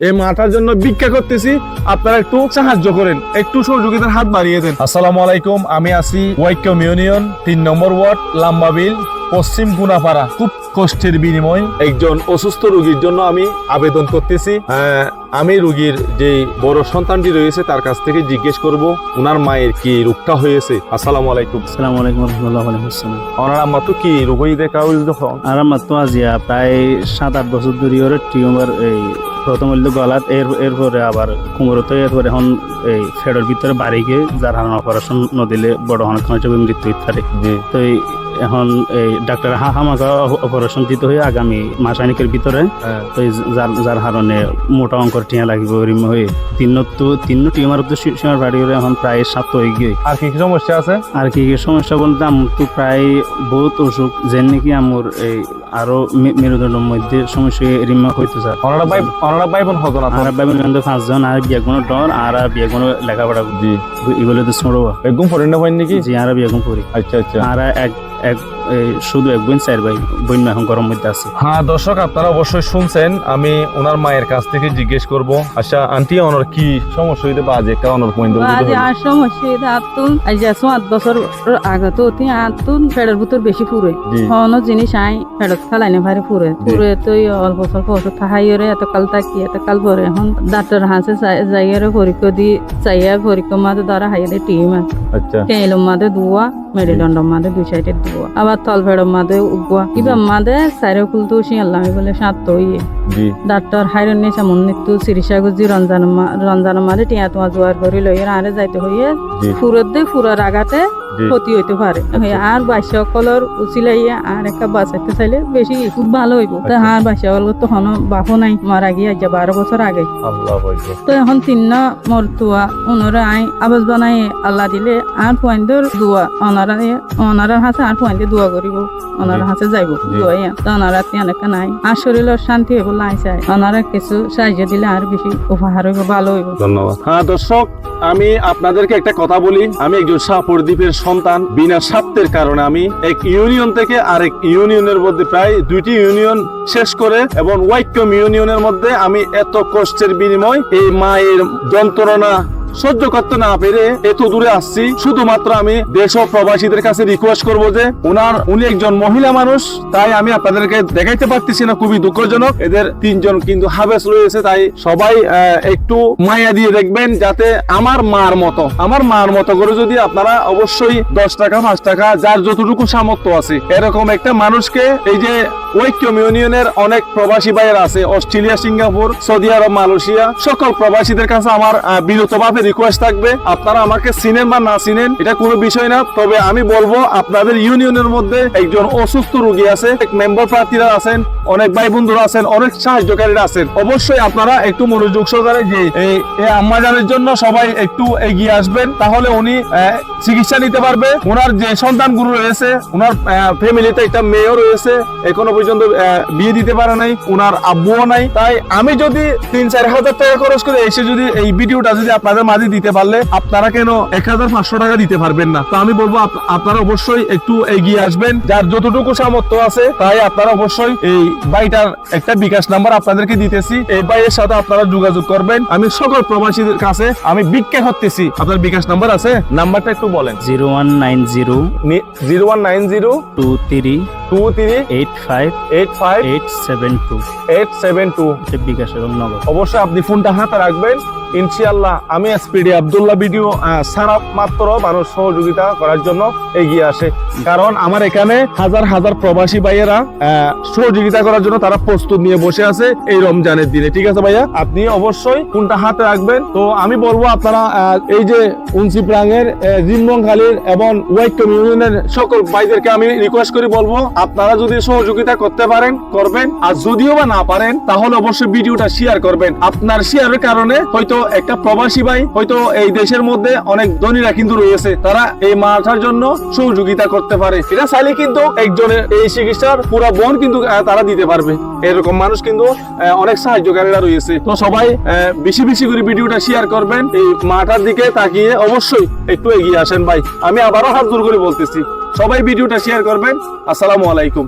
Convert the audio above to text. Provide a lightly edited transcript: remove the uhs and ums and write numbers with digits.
এই মাটার জন্য ভিক্ষা করতেছি, আপনারা একটু সাহায্য করেন, একটু সহযোগিতার হাত বাড়িয়ে দেন। আসসালামু আলাইকুম, আমি আছি ওয়াইকম ইউনিয়ন ৩ নম্বর ওয়ার্ড লাম্বাবিল পশ্চিম গুনাপাড়া। খুব কষ্টের বিনিময় একজন অসুস্থ রোগীর জন্য আমি আবেদন করতেছি। আমি রোগীর যে বড় সন্তানটি রয়েছে তার কাছ থেকে জিজ্ঞেস করব ওনার মায়ের কি রোগটা হয়েছে। আসসালামু আলাইকুম। আসসালামু আলাইকুম রাহমাতুল্লাহি ওয়া বারাকাতুহু। ওনার আম্মা তো কি রোগ হয়ে দেখা হয়েছে যখন? আর আমার তো আজিয়া প্রায় 7-8 বছর ধরে ওর টিউমার, এই প্রথম হইল গলাত, এরপরে আবার কুমোরতে, এরপরে এখন এই ফেডের ভিতরে বাড়ি গিয়ে যার হারান অপারেশন নদিলে বড় অনেক মৃত্যু হইতে পারে। তো এখন এই ডাক্তার হামাকা অপারেশন দিতে হয়ে আগামী মাসানিকের ভিতরে তো যার হারণে মোটা অঙ্কর টিয়া লাগিব হয়ে তিন টিউমার সীমার বাড়ি এখন প্রায় 7 হয়ে গিয়ে। আর কি কি সমস্যা আছে? আর কি কি সমস্যা বলতে আমার তো প্রায় বহুত অসুখ, যেন নাকি আমার এই আরো মেরুদণ্ডের মধ্যে সমস্যা রিমা হইতে স্যার। অনারা ভাই বোন হতো না? আর ভাই বোন 5জন, আর বিয়াগুনো ডর, আর বিয়াগুনো লেখাপড়া জি এগুলো তো ছোড়ো একদম পড়েন না ভাই নাকি? জি আর বিয়াগুন পড়ি। আচ্ছা আচ্ছা। আর শুধু এক বোন 4 ভাই, বোন এখন গরম মধ্যে আছে। হ্যাঁ দর্শক, আপনারা অবশ্যই শুনছেন। আমি ওনার মায়ের কাছ থেকে জিজ্ঞেস করব। আচ্ছা আন্টি, ওনার কি সমস্যা হইতে বাজে কারণের পয়েন্ট বাজে আর সমস্যা হইতে আতুন আজ 7 বছর আগে তো আতুন ফেডের ভিতর বেশি পুরে কোনো জিনিস আই ফেডত খালাইনে ভারে পুরে তো অল্প স্বল্প ওষুধ খাইরে এত কাল থাকি এত কাল পরে এখন ডাক্তার হাসে যাইয়ারে পরীক্ষা দি চাইয়া পরীক্ষা মাঝে ধরা হাইয়ারে টিম আছে। আচ্ছা। কেইলো মাঝে দুয়া, মেরুদণ্ড মাঝে 2 সাইডে দুয়া, আবার তল ফেডর মাঝে উগুয়া, কিবা মাঝে সাইরে খুলতো শিয়াল্লাম বলে 7 হইয়ে ডাক্তার হাইরন নিয়ে সামন নিত্যু চিকিৎসা গুজি রমজানের মাঝে টিয়া তোমার জোয়ার করে লইয়ে আরে যাইতে হইয়ে ফুরত দে ফুরার আগাতে ক্ষতি হইতে পারে। আর বাচ্চা সকলের উচিলাইয়া আর একটা বাঁচাইতে চাইলে বেশি খুব ভালো হইব। তো আর বাচ্চা সকল তো হন বাপও নাই, মারা গিয়ে আজ 12 বছর আগে। তো এখন 3 মরতুয়া ওনারা আই আবাস বানাই আল্লাহ দিলে আর পয়েন্টর দোয়া ওনারা হাতে আর পয়েন্টে দোয়া করিব, ওনারা হাতে যাইব দোয়াইয়া। তো ওনারা অনেকটা নাই আর শরীরের শান্তি হইব লাই চাই, ওনারা কিছু সাহায্য দিলে আর বেশি উপহার হইব, ভালো হইব। ধন্যবাদ। হ্যাঁ দর্শক, আমি আপনাদেরকে একটা কথা বলি। আমি একজন শাহপুরদ্বীপের সন্তান। বিনা স্বার্থের কারণে আমি এক ইউনিয়ন থেকে আরেক ইউনিয়নের মধ্যে প্রায় 2টি ইউনিয়ন শেষ করে এবং ওয়াইকম ইউনিয়নের মধ্যে আমি এত কষ্টের বিনিময় এই মায়ের যন্ত্রণা সহ্য করতে না পেরে এত দূরে আসছি। শুধুমাত্র আমি দেশ ও প্রবাসীদের কাছে রিকোয়েস্ট করবো যে উনি একজন মহিলা মানুষ, তাই আমি আপনাদেরকে দেখাইতে পারতেছি না, খুবই দুঃখজনক। এদের 3 জন কিন্তু হাবেস রয়েছে, তাই সবাই একটু মায়া দিয়ে দেখবেন, যাতে আমার মার মতো করে যদি আপনারা অবশ্যই 10 টাকা 5 টাকা যার যতটুকু সামর্থ্য আছে এরকম একটা মানুষকে, এই যে ওয়াইকম ইউনিয়নের অনেক প্রবাসী ভাইয়ের আছে অস্ট্রেলিয়া, সিঙ্গাপুর, সৌদি আরব, মালয়েশিয়া, সকল প্রবাসীদের কাছে আমার বিরতভাবে রিকোয়েস্ট থাকবে, আপনারা আমাকে চিনেন বা না চিনেন এটা কোনো বিষয় না, তবে আমি বলবো আপনাদের ইউনিয়নের মধ্যে একজন অসুস্থ রোগী আছে, মেম্বার প্রার্থীরা আছেন, অনেক ভাই বন্ধুরা আছেন, অনেক সাহায্যকারীরা আছেন, অবশ্যই আপনারা একটু মনোযোগ সহকারে যে এই আম্মাজানের জন্য সবাই একটু এগিয়ে আসবেন, তাহলে উনি চিকিৎসা নিতে পারবে। ওনার যে সন্তানগুলো রয়েছে, ওনার ফ্যামিলিতে একটা মেয়েও রয়েছে, এখনো পর্যন্ত বিয়ে দিতে পারে নাই, ওনার আব্বুও নাই। তাই আমি যদি 3-4 হাজার টাকা খরচ করে এসে যদি এই ভিডিওটা যদি আপনাদের মাঝে দিতে পারলে, আপনারা কেন 1500 টাকা দিতে পারবেন না? তো আমি বলবো আপনারা অবশ্যই একটু এগিয়ে আসবেন, যার যতটুকু সামর্থ্য আছে। তাই আপনারা অবশ্যই এই ভাইটার একটা বিকাশ নাম্বার আপনাদেরকে দিতেছি, এই ভাইয়ের সাথে আপনারা যোগাযোগ করবেন। আমি সকল প্রবাসীদের কাছে আমি ভিক্ষা করতেছি। আপনার বিকাশ নাম্বার আছে? নাম্বারটা একটু বলেন। 0190 23 85 872 বিকাশ এবং নগদ। অবশ্যই আপনি ফোনটা হাতে রাখবেন। ইনশাআল্লাহ আমি এসপিডি আব্দুল্লাহ ভিডিও সারা মাত্র মানুষ সহযোগিতা করার জন্য এগিয়ে আসে, কারণ আমার এখানে হাজার হাজার প্রবাসী ভাইয়েরা সহযোগিতা করার জন্য তারা প্রস্তুত নিয়ে বসে আছে এই রমজানের দিনে। ঠিক আছে ভাইয়া, আপনি অবশ্যই ফোনটা হাতে রাখবেন। তো আমি বলবো আপনারা এই যে উনসিপ্রাঙের জিমবংখালীর এবং ওয়াইকম ইউনিয়নের সকল ভাইদেরকে আমি রিকোয়েস্ট করে বলবো, আপনারা যদি সহযোগিতা করতে পারেন করবেন, আর যদিও বা না পারেন তাহলে অবশ্যই ভিডিওটা শেয়ার করবেন। আপনার শেয়ারের কারণে হয়তো একটা প্রবাসী ভাই, হয়তো এই দেশের মধ্যে অনেক ধনীরা কিন্তু রয়েছে, তারা এই মাথার জন্য সহযোগিতা করতে পারে। এটা চাইলে কিন্তু একজনের এই চিকিৎসার পুরো বন কিন্তু তারা দিতে পারবে। এরকম মানুষ কিন্তু অনেক সাহায্যকারীরা রয়েছে। তো সবাই বেশি বেশি করে ভিডিওটা শেয়ার করবেন, এই মাথার দিকে তাকিয়ে অবশ্যই একটু এগিয়ে আসেন ভাই। আমি আবারও হাত জোর করে বলতেছি, সবাই ভিডিওটা শেয়ার করবেন। আসসালামু আলাইকুম।